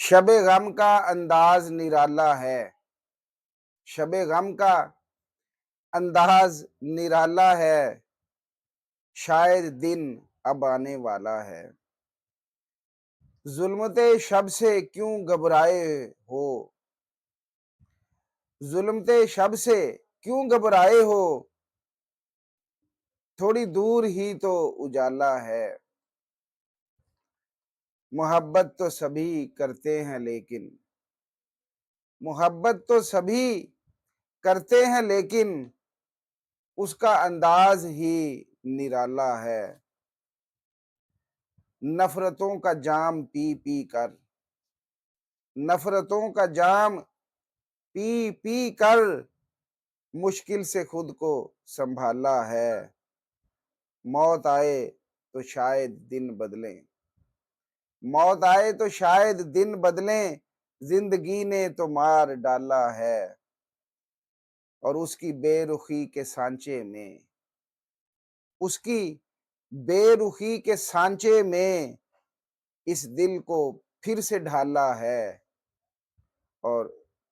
شب غم کا انداز نرالا ہے، شب غم کا انداز نرالا ہے، شاید دن اب آنے والا ہے۔ ظلمت شب سے کیوں گھبرائے ہو، ظلمت شب سے کیوں گھبرائے ہو، تھوڑی دور ہی تو اجالا ہے۔ محبت تو سبھی کرتے ہیں لیکن، محبت تو سبھی کرتے ہیں لیکن اس کا انداز ہی نرالا ہے۔ نفرتوں کا جام پی پی کر، نفرتوں کا جام پی پی کر مشکل سے خود کو سنبھالا ہے۔ موت آئے تو شاید دن بدلیں، موت آئے تو شاید دن بدلیں، زندگی نے تو مار ڈالا ہے۔ اور اس کی بے رخی کے سانچے میں، اس کی بے رخی کے سانچے میں اس دل کو پھر سے ڈھالا ہے۔ اور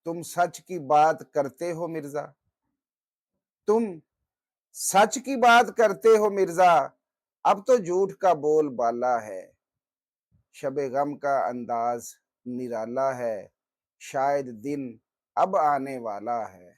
تم سچ کی بات کرتے ہو مرزا، تم سچ کی بات کرتے ہو مرزا، اب تو جھوٹ کا بول بالا ہے۔ شب غم کا انداز نرالا ہے، شاید دن اب آنے والا ہے۔